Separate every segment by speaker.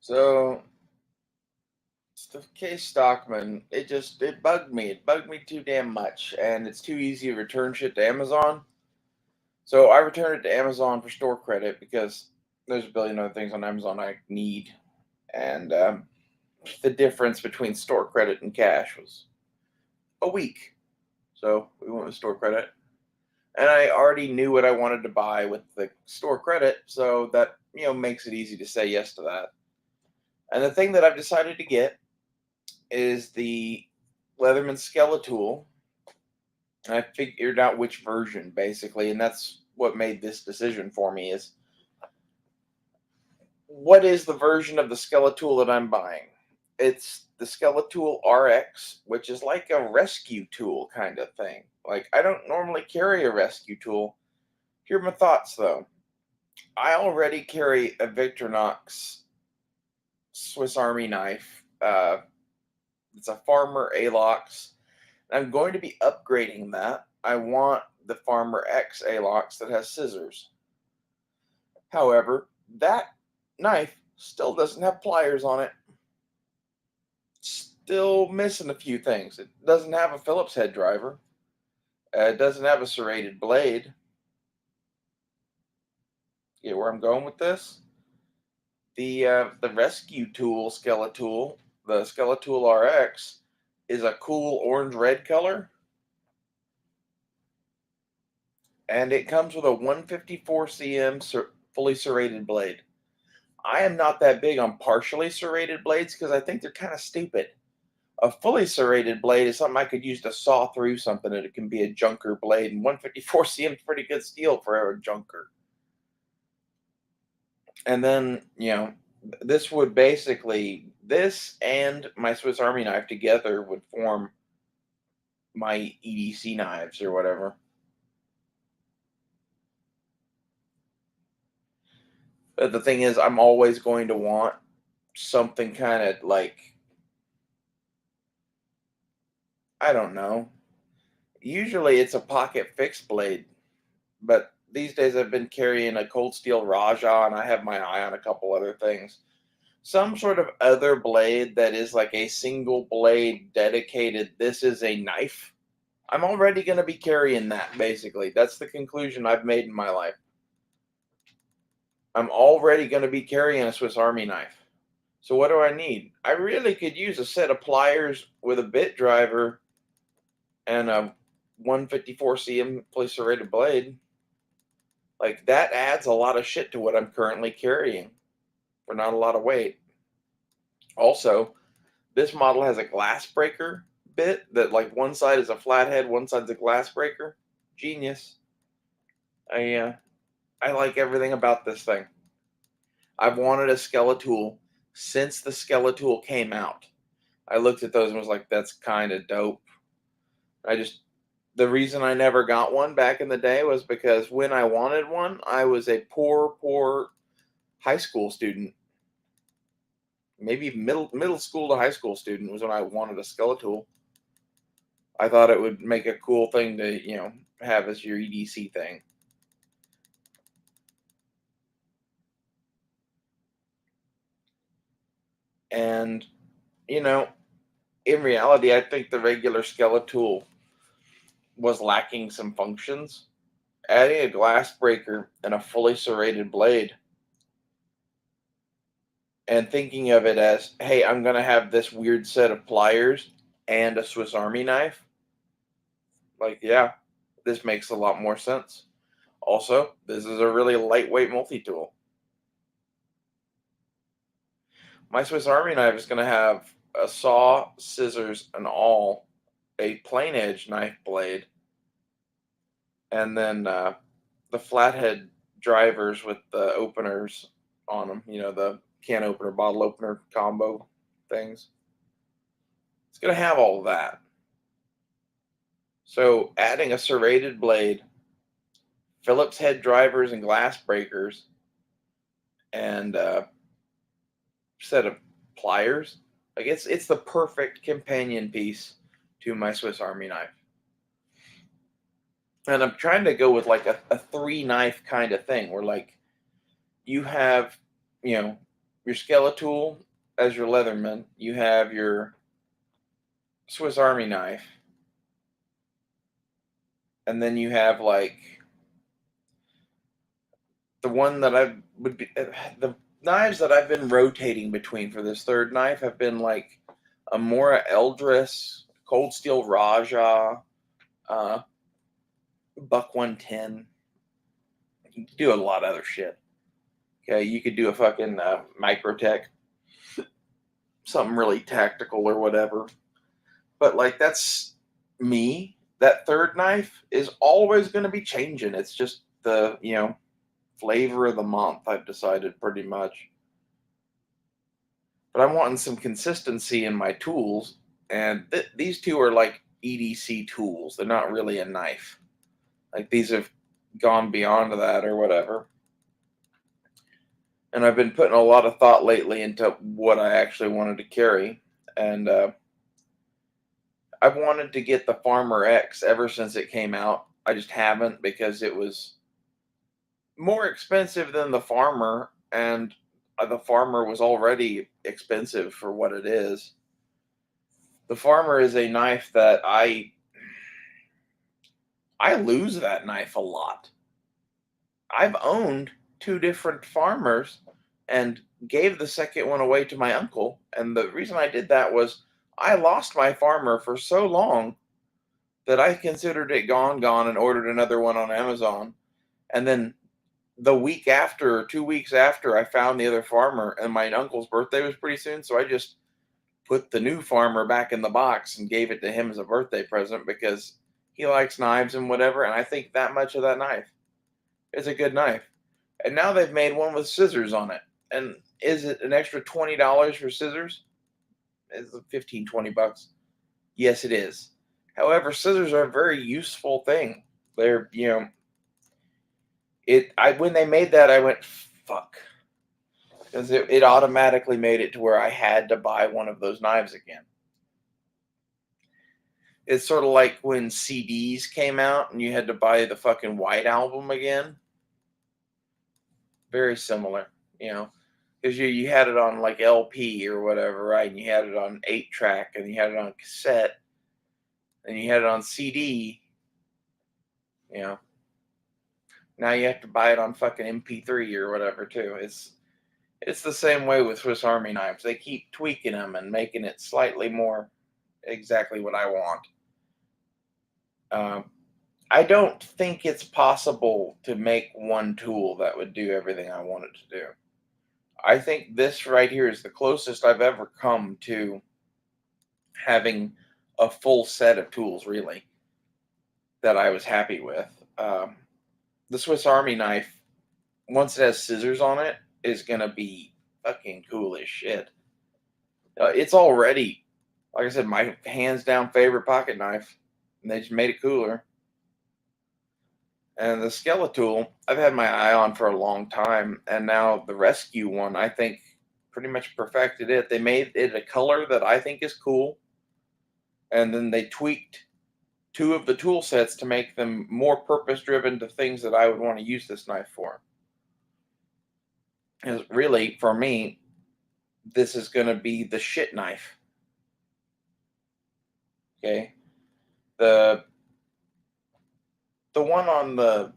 Speaker 1: So the case Stockman, it bugged me. It bugged me too damn much, and it's too easy to return shit to Amazon. So I returned it to Amazon for store credit because there's a billion other things on Amazon I need, and the difference between store credit and cash was a week. So we went with store credit, and I already knew what I wanted to buy with the store credit, so that makes it easy to say yes to that. And the thing that I've decided to get is the Leatherman Skeletool. And I figured out which version basically, and that's what made this decision for me is what is the version of the Skeletool that I'm buying? It's the Skeletool RX, which is like a rescue tool kind of thing. Like I don't normally carry a rescue tool. Here are my thoughts though. I already carry a Victorinox Swiss Army knife. It's a Farmer Alox. I'm going to be upgrading that. I want the Farmer X Alox that has scissors. However, that knife still doesn't have pliers on it. Still missing a few things. It doesn't have a Phillips head driver. It doesn't have a serrated blade. Get where I'm going with this? The rescue tool, Skeletool, the Skeletool RX, is a cool orange red color, and it comes with a 154 cm fully serrated blade. I am not that big on partially serrated blades because I think they're kind of stupid. A fully serrated blade is something I could use to saw through something, and it can be a junker blade. And 154 cm is pretty good steel for a junker. And then, this would basically, this and my Swiss Army knife together would form my EDC knives or whatever. But the thing is, I'm always going to want something kind of like, I don't know. Usually it's a pocket fixed blade, but these days I've been carrying a cold steel Raja and I have my eye on a couple other things. Some sort of other blade that is like a single blade dedicated, this is a knife. I'm already going to be carrying that basically. That's the conclusion I've made in my life. I'm already going to be carrying a Swiss Army knife. So what do I need? I really could use a set of pliers with a bit driver and a 154 cm fully serrated blade. Like that adds a lot of shit to what I'm currently carrying for not a lot of weight. Also, this model has a glass breaker bit that like one side is a flathead, one side's a glass breaker. Genius. I like everything about this thing. I've wanted a Skeletool since the Skeletool came out. I looked at those and was like, that's kind of dope. I just The reason I never got one back in the day was because when I wanted one, I was a poor high school student. Maybe middle school to high school student was when I wanted a Skeletool. I thought it would make a cool thing to, have as your EDC thing. And, you know, in reality, I think the regular Skeletool was lacking some functions. Adding a glass breaker and a fully serrated blade and thinking of it as, hey, I'm going to have this weird set of pliers and a Swiss Army knife. Like, yeah, this makes a lot more sense. Also, this is a really lightweight multi-tool. My Swiss Army knife is going to have a saw, scissors, and all, a plain edge knife blade, and then the flathead drivers with the openers on them, the can opener, bottle opener combo things. It's going to have all of that. So adding a serrated blade, Phillips head drivers and glass breakers, and a set of pliers, like it's the perfect companion piece to my Swiss Army knife. And I'm trying to go with like a three knife kind of thing where like you have, you know, your skeletool as your Leatherman. You have your Swiss Army knife, and then you have like the one that I would be the knives that I've been rotating between for this third knife have been like a Mora Eldris, Cold Steel Raja, uh, Buck 110. You can do a lot of other shit. Okay, you could do a fucking Microtech, something really tactical or whatever. But like that's me. That third knife is always going to be changing. It's just the flavor of the month. I've decided pretty much. But I'm wanting some consistency in my tools, and these two are like EDC tools. They're not really a knife. Like these have gone beyond that or whatever. And I've been putting a lot of thought lately into what I actually wanted to carry, and I've wanted to get the Farmer X ever since it came out. I just haven't because it was more expensive than the Farmer, and the Farmer was already expensive for what it is. The Farmer is a knife that I lose that knife a lot. I've owned two different Farmers and gave the second one away to my uncle, and the reason I did that was I lost my Farmer for so long that I considered it gone, and ordered another one on Amazon. And then the week after, or 2 weeks after, I found the other Farmer, and my uncle's birthday was pretty soon, so I just put the new Farmer back in the box and gave it to him as a birthday present because he likes knives and whatever, and I think that much of that knife is a good knife. And now they've made one with scissors on it. And is it an extra $20 for scissors? It's 15, $20. Yes, it is. However, scissors are a very useful thing. They're, I when they made that, I went, fuck. Because it automatically made it to where I had to buy one of those knives again. It's sort of like when CDs came out and you had to buy the fucking White Album again. Very similar, because you had it on like LP or whatever, right? And you had it on 8-track, and you had it on cassette, and you had it on CD. You know, now you have to buy it on fucking MP3 or whatever too. It's the same way with Swiss Army knives. They keep tweaking them and making it slightly more exactly what I want. I don't think it's possible to make one tool that would do everything I want it to do. I think this right here is the closest I've ever come to having a full set of tools, really, that I was happy with. The Swiss Army knife, once it has scissors on it, is going to be fucking cool as shit. It's already, like I said, my hands down favorite pocket knife, and they just made it cooler. And the Skeletool, I've had my eye on for a long time, and now the Rescue one, I think, pretty much perfected it. They made it a color that I think is cool, and then they tweaked two of the tool sets to make them more purpose-driven to things that I would want to use this knife for. Because really, for me, this is going to be the shit knife. Okay, the one on the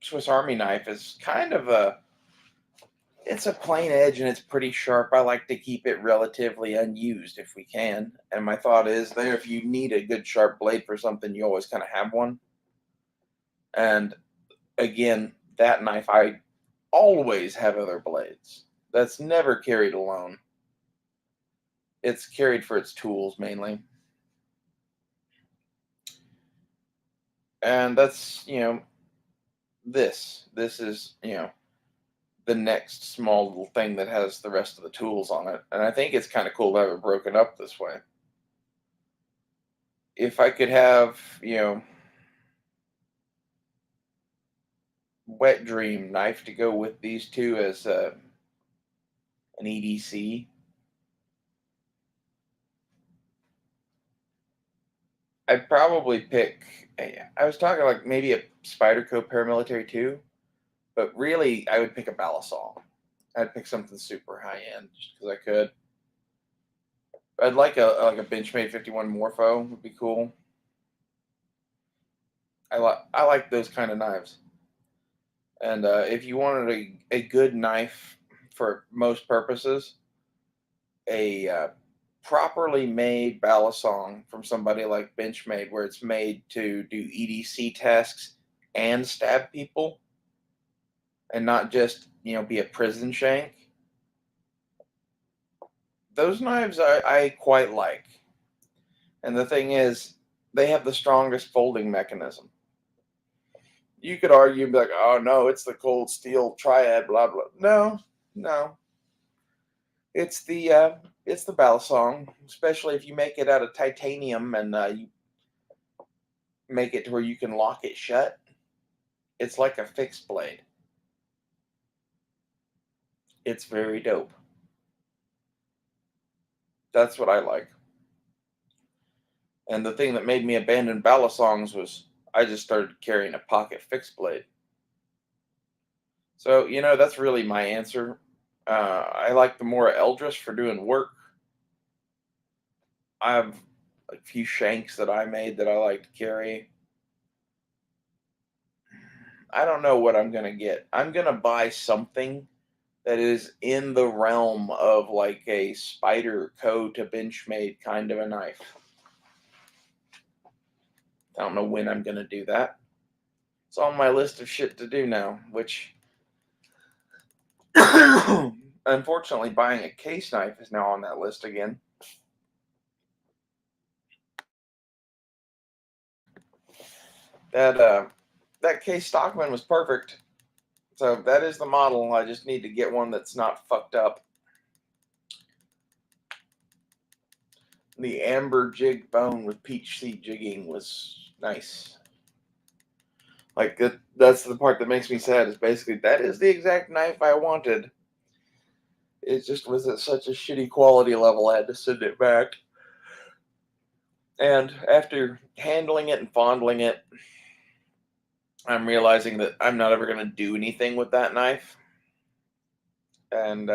Speaker 1: Swiss Army knife is kind of it's a plain edge and it's pretty sharp. I like to keep it relatively unused if we can. And my thought is there, if you need a good sharp blade for something, you always kind of have one. And again, that knife, I always have other blades. That's never carried alone. It's carried for its tools mainly. And that's, this is, the next small little thing that has the rest of the tools on it. And I think it's kind of cool to have it broken up this way. If I could have, Wet Dream knife to go with these two as an EDC, I'd probably pick. I was talking like maybe a Spyderco Paramilitary 2, but really I would pick a Balisol. I'd pick something super high end just because I could. I'd like a Benchmade 51 Morpho would be cool. I like those kind of knives. And if you wanted a good knife for most purposes, a properly made balisong from somebody like Benchmade, where it's made to do EDC tasks and stab people, and not just be a prison shank. Those knives I quite like. And the thing is, they have the strongest folding mechanism. You could argue and be like, oh no, it's the cold steel triad, blah blah. No, no. It's the balisong, especially if you make it out of titanium and you make it to where you can lock it shut. It's like a fixed blade. It's very dope. That's what I like. And the thing that made me abandon balisongs was I just started carrying a pocket fixed blade. So that's really my answer. I like the more Eldris for doing work. I have a few shanks that I made that I like to carry. I don't know what I'm gonna get. I'm gonna buy something that is in the realm of like a Spider Co. to Benchmade kind of a knife. I don't know when I'm gonna do that. It's on my list of shit to do now, which unfortunately buying a case knife is now on that list again. That case Stockman was perfect. So that is the model. I just need to get one that's not fucked up. The amber jig bone with peach seed jigging was nice. Like that's the part that makes me sad. Is basically that is the exact knife I wanted. It just was at such a shitty quality level. I had to send it back. And after handling it and fondling it, I'm realizing that I'm not ever going to do anything with that knife. And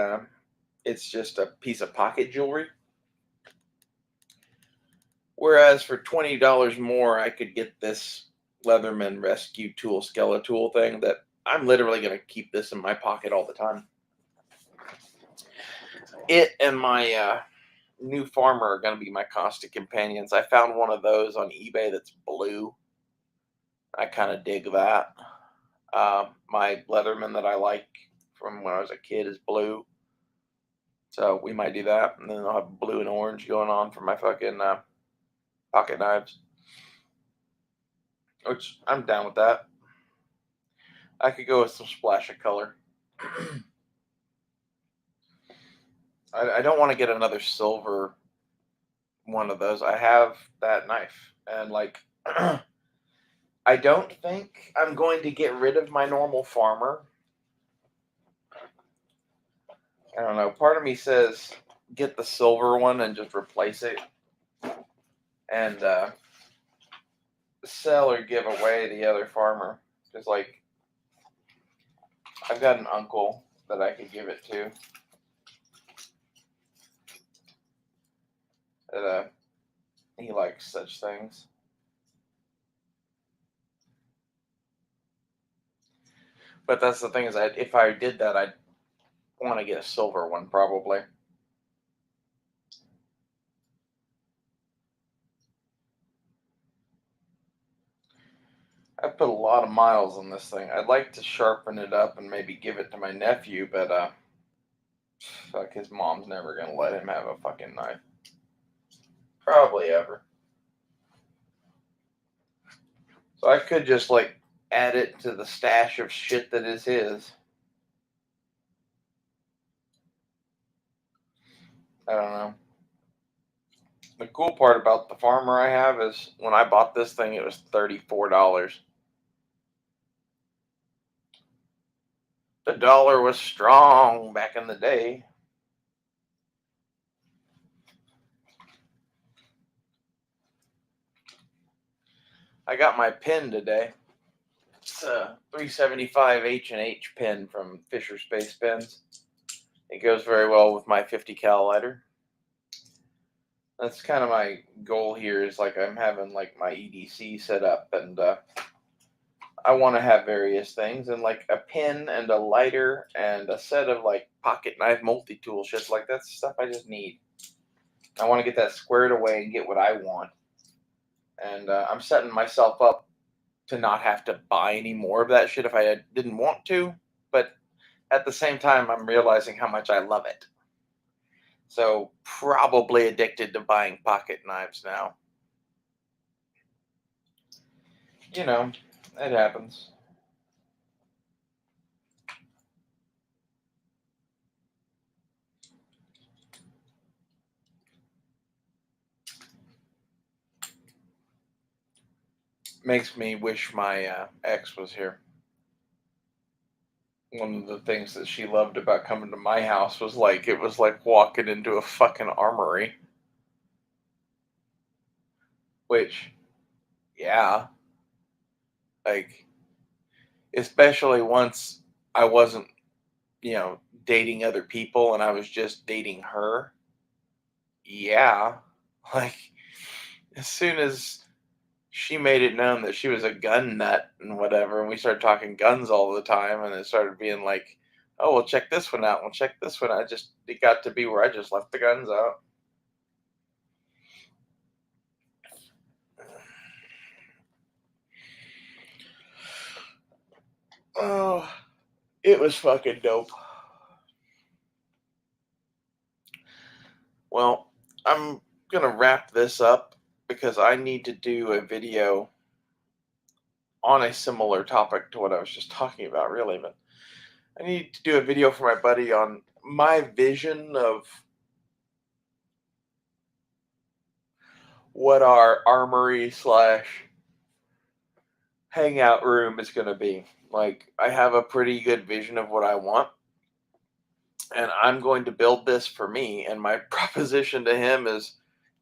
Speaker 1: it's just a piece of pocket jewelry. Whereas for $20 more, I could get this Leatherman Rescue Tool Skeletool thing that I'm literally going to keep this in my pocket all the time. It and my new farmer are going to be my constant companions. I found one of those on eBay that's blue. I kind of dig that. My Leatherman that I like from when I was a kid is blue. So we might do that. And then I'll have blue and orange going on for my fucking pocket knives. Which I'm down with that. I could go with some splash of color. I don't want to get another silver one of those. I have that knife. And like I don't think I'm going to get rid of my normal farmer. I don't know. Part of me says get the silver one and just replace it and sell or give away the other farmer. Because, like, I've got an uncle that I could give it to. That he likes such things. But that's the thing is, if I did that, I'd want to get a silver one probably. I've put a lot of miles on this thing. I'd like to sharpen it up and maybe give it to my nephew, but fuck, his mom's never gonna let him have a fucking knife. Probably ever. So I could just like add it to the stash of shit that is his. I don't know. The cool part about the farmer I have is when I bought this thing, it was $34. The dollar was strong back in the day. I got my pin today. It's a 375 H&H pin from Fisher Space Pens. It goes very well with my 50 cal lighter. That's kind of my goal here. Is like I'm having like my EDC set up, and I want to have various things, and like a pen and a lighter and a set of like pocket knife multi-tool shit. Like that's stuff I just need. I want to get that squared away and get what I want. And I'm setting myself up to not have to buy any more of that shit if I didn't want to. But at the same time, I'm realizing how much I love it. So probably addicted to buying pocket knives now. You know, it happens. Makes me wish my ex was here. One of the things that she loved about coming to my house was like it was like walking into a fucking armory. Which, yeah, like especially once I wasn't, dating other people and I was just dating her. Yeah, like as soon as she made it known that she was a gun nut and whatever, and we started talking guns all the time, and it started being like, "Oh, well, check this one out. We'll check this one." It got to be where I just left the guns out. Oh, it was fucking dope. Well, I'm gonna wrap this up because I need to do a video on a similar topic to what I was just talking about, really. But I need to do a video for my buddy on my vision of what our armory slash hangout room is going to be. Like, I have a pretty good vision of what I want, and I'm going to build this for me. And my proposition to him is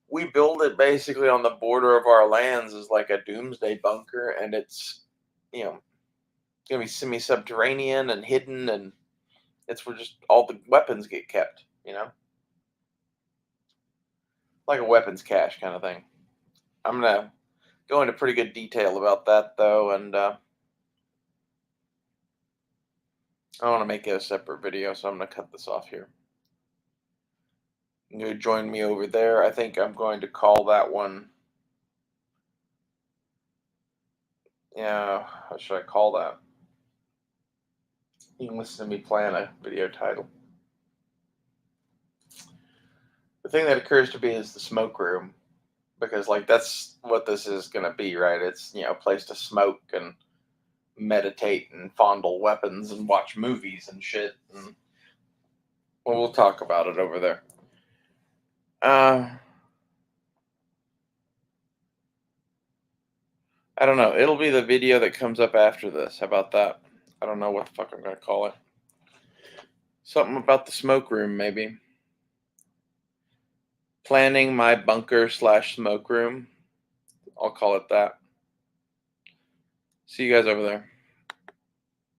Speaker 1: we build it basically on the border of our lands as like a doomsday bunker, and it's, going to be semi subterranean and hidden, and it's where just all the weapons get kept, like a weapons cache kind of thing. I'm going to go into pretty good detail about that, though, and I want to make it a separate video, so I'm going to cut this off here. You going to join me over there. I think I'm going to call that one. Yeah, how should I call that? You can listen to me plan a video title. The thing that occurs to me is the smoke room, because like that's what this is going to be, right? It's a place to smoke and meditate and fondle weapons and watch movies and shit. And well, we'll talk about it over there. I don't know. It'll be the video that comes up after this. How about that? I don't know what the fuck I'm going to call it. Something about the smoke room, maybe. Planning my bunker slash smoke room. I'll call it that. See you guys over there.